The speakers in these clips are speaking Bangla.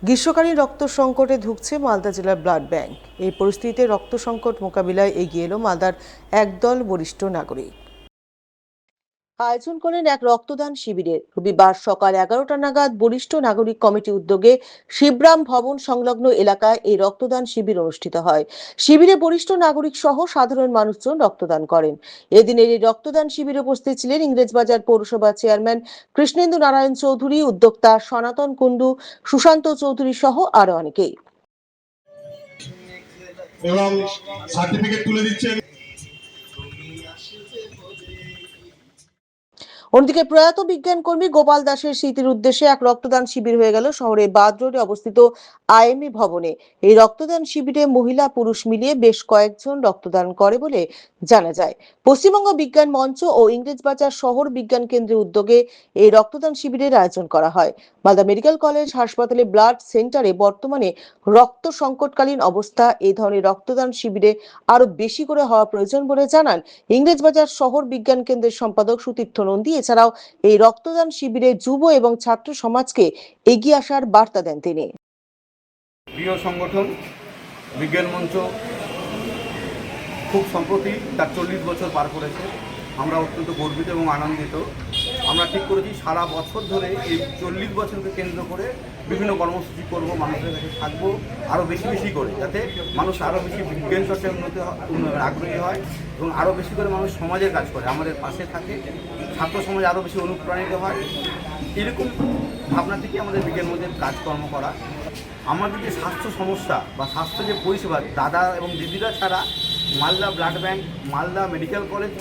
গ্রীষ্মকালীন রক্ত সংকটে ধুঁকছে মালদা জেলার ব্লাড ব্যাংক। এই পরিস্থিতিতে রক্ত সংকট মোকাবিলায় এগিয়ে এলো মালদার একদল বরিষ্ঠ নাগরিক। আয়োজন করেন এক রক্তদান শিবিরের। রবিবার সকাল 11টা নাগাদ বরিষ্ঠ নাগরিক কমিটি উদ্যোগে শিবরাম ভবন সংলগ্ন এলাকায় এই রক্তদান শিবির অনুষ্ঠিত হয়। শিবিরে বরিষ্ঠ নাগরিক সহ সাধারণ মানুষজন রক্তদান করেন। এদিনের এই রক্তদান শিবিরে উপস্থিত ছিলেন ইংরেজবাজার পৌরসভা চেয়ারম্যান কৃষ্ণেন্দু নারায়ণ চৌধুরী, উদ্যোক্তা সনাতন কুণ্ডু, সুশান্ত চৌধুরী সহ আরো অনেকেই। এবং সার্টিফিকেট তুলে দিচ্ছেন। অন্যদিকে প্রয়াত বিজ্ঞান কর্মী গোপাল দাসের স্মৃতির উদ্দেশ্যে এক রক্তদান শিবির হয়ে গেল শহরের বাদ রোডে অবস্থিত আইএমএ ভবনে। এই রক্তদান শিবিরে মহিলা পুরুষ মিলিয়ে বেশ কয়েকজন রক্তদান করে বলে জানা যায়। পশ্চিমবঙ্গ বিজ্ঞান মঞ্চ ও ইংরেজবাজার শহর বিজ্ঞান কেন্দ্রের উদ্যোগে এই রক্তদান শিবিরের আয়োজন করা হয়। মালদা মেডিকেল কলেজ হাসপাতালে ব্লাড সেন্টারে বর্তমানে রক্ত সংকটকালীন অবস্থা। এই ধরনের রক্তদান শিবিরে আরো বেশি করে হওয়া প্রয়োজন বলে জানান ইংরেজবাজার শহর বিজ্ঞান কেন্দ্রের সম্পাদক সুতীর্থ নন্দী। এছাড়াও এই রক্তদান শিবিরে যুব এবং ছাত্র সমাজকে এগিয়ে আসার বার্তা দেন তিনি। প্রিয় সংগঠন বিজ্ঞান মঞ্চ খুব সম্প্রতি তার 40 বছর পার করেছে। আমরা অত্যন্ত গর্বিত এবং আনন্দিত। আমরা ঠিক করেছি সারা বছর ধরে এই 40 বছরকে কেন্দ্র করে বিভিন্ন কর্মসূচি করব, মানুষের কাছে থাকবো আরও বেশি বেশি করে, যাতে মানুষ আরও বেশি বিজ্ঞান চর্চায় আগ্রহী হয় এবং আরও বেশি করে মানুষ সমাজের কাজ করে, আমাদের পাশে থাকে, ছাত্র সমাজ আরও বেশি অনুপ্রাণিত হয়। এরকম ভাবনা থেকে আমাদের বিজ্ঞান মঞ্চের কাজকর্ম করা। আমাদের যে স্বাস্থ্য সমস্যা বা স্বাস্থ্য যে পরিষেবা, দাদা এবং দিদিরা ছাড়া Malda blood bank, Malda medical college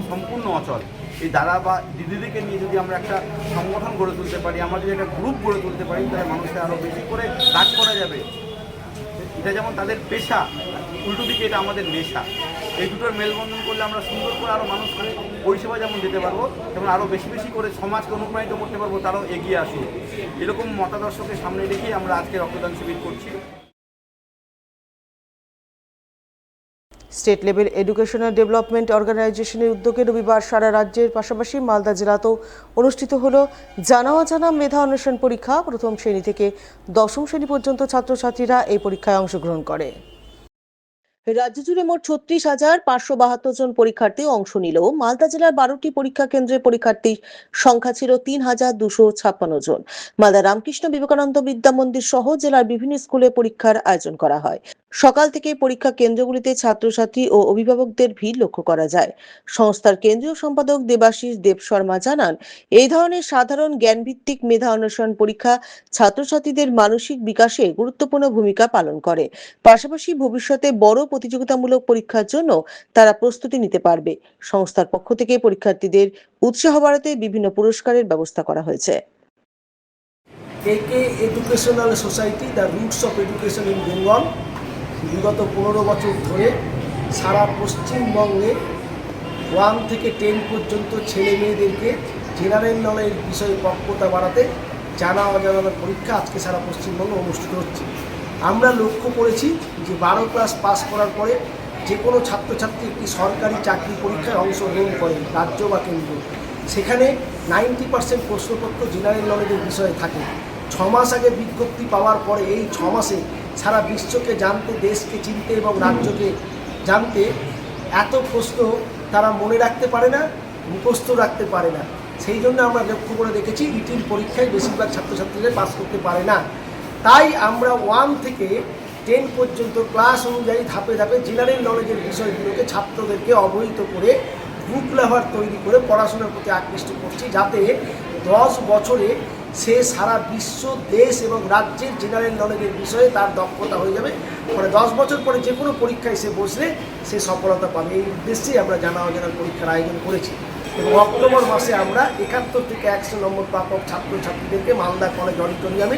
সম্পূর্ণ অচল। এই দাদা বা দিদিদেরকে নিয়ে যদি আমরা একটা সংগঠন গড়ে তুলতে পারি, আমরা যদি একটা গ্রুপ গড়ে তুলতে পারি, তাহলে মানুষের আরও বেশি করে কাজ করা যাবে। এটা যেমন তাদের পেশা, উল্টো দিকে এটা আমাদের নেশা। এই দুটোর মেলবন্ধন করলে আমরা সুন্দর করে আরও মানুষকে পরিষেবা যেমন দিতে পারবো, তেমন আরও বেশি বেশি করে সমাজকে অনুপ্রাণিত করতে পারবো, তারাও এগিয়ে আসুক। এরকম মতাদর্শকে সামনে রেখেই আমরা আজকে রক্তদান শিবির করছি। স্টেট লেভেল এডুকেশনাল ডেভেলপমেন্ট অর্গানাইজেশনের উদ্যোগে রবিবার সারা রাজ্যের পাশাপাশি মালদা জেলাতেও অনুষ্ঠিত হলো জানা অজানা মেধা অন্বেষণ পরীক্ষা। প্রথম শ্রেণী থেকে দশম শ্রেণী পর্যন্ত ছাত্রছাত্রীরা এই পরীক্ষায় অংশগ্রহণ করে। রাজ্য জুড়ে মোট 36,572 জন পরীক্ষার্থী অংশ নিল। মালদা জেলার 12টি পরীক্ষা কেন্দ্রের পরীক্ষার্থীর সংখ্যা ছিল 3,256 জন। মালদা রামকৃষ্ণ বিবেকানন্দ বিদ্যা মন্দির সহ জেলার বিভিন্ন স্কুলে পরীক্ষার আয়োজন করা হয়। সকাল থেকে পরীক্ষা কেন্দ্রগুলিতে ছাত্রছাত্রী ও অভিভাবকদের ভিড় লক্ষ্য করা যায়। সংস্থার কেন্দ্রীয় সম্পাদক দেবাশিস দেব শর্মা জানান, এই ধরনের সাধারণ জ্ঞানভিত্তিক মেধা অন্বেষণ পরীক্ষা ছাত্রছাত্রীদের মানসিক বিকাশে গুরুত্বপূর্ণ ভূমিকা পালন করে। পাশাপাশি ভবিষ্যতে বড় প্রতিযোগিতামূলক পরীক্ষার জন্য তারা প্রস্তুতি নিতে পারবে। সংস্থার পক্ষ থেকে পরীক্ষার্থীদের উৎসাহ বাড়াতে বিভিন্ন পুরস্কারের ব্যবস্থা করা হয়েছে। কেকে educational society the roots of education in Bengal বিগত 15 বছর ধরে সারা পশ্চিমবঙ্গে 1 থেকে 10 পর্যন্ত ছেলে মেয়েদেরকে জেনারেল নলেজ বিষয়ে পক্বতা বাড়াতে জানা অজানা পরীক্ষা আজকে সারা পশ্চিমবঙ্গে অনুষ্ঠিত হচ্ছে। আমরা লক্ষ্য করেছি যে 12 ক্লাস পাস করার পরে যে কোনো ছাত্রছাত্রী একটি সরকারি চাকরি পরীক্ষায় অংশগ্রহণ করে, রাজ্য বা কেন্দ্র, সেখানে 90% প্রশ্নপত্র জেনারেল নলেজের বিষয়ে থাকে। 6 মাস আগে বিজ্ঞপ্তি পাওয়ার পরে এই 6 মাসে সারা বিশ্বকে জানতে, দেশকে চিনতে এবং রাজ্যকে জানতে এত প্রশ্ন তারা মনে রাখতে পারে না, মুখস্থ রাখতে পারে না। সেই জন্য আমরা লক্ষ্য করে দেখেছি রিটিন পরীক্ষায় বেশিরভাগ ছাত্রছাত্রীরা পাস করতে পারে না। তাই আমরা 1 থেকে 10 পর্যন্ত ক্লাস অনুযায়ী ধাপে ধাপে জেনারেল নলেজের বিষয়গুলোকে ছাত্রদেরকে অবহিত করে বুক লাভার তৈরি করে পড়াশোনার প্রতি আকৃষ্ট করছি, যাতে 10 বছরে সে সারা বিশ্ব, দেশ এবং রাজ্যের জেনারেল নলেজের বিষয়ে তার দক্ষতা হয়ে যাবে। মানে 10 বছর পরে যে কোনো পরীক্ষায় সে বসলে সে সফলতা পাবে। এই উদ্দেশ্যেই আমরা জানা অজানা পরীক্ষার আয়োজন করেছি এবং অক্টোবর মাসে আমরা 71 থেকে 100 নম্বর প্রাপক ছাত্রছাত্রীদেরকে মালদা কলেজ অডিটোরিয়ামে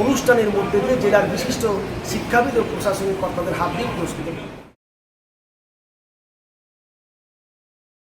অনুষ্ঠানের মধ্যে দিয়ে জেলার বিশিষ্ট শিক্ষাবিদ ও প্রশাসনিক কর্তাদের হাত দিয়ে পুরস্কৃত করি।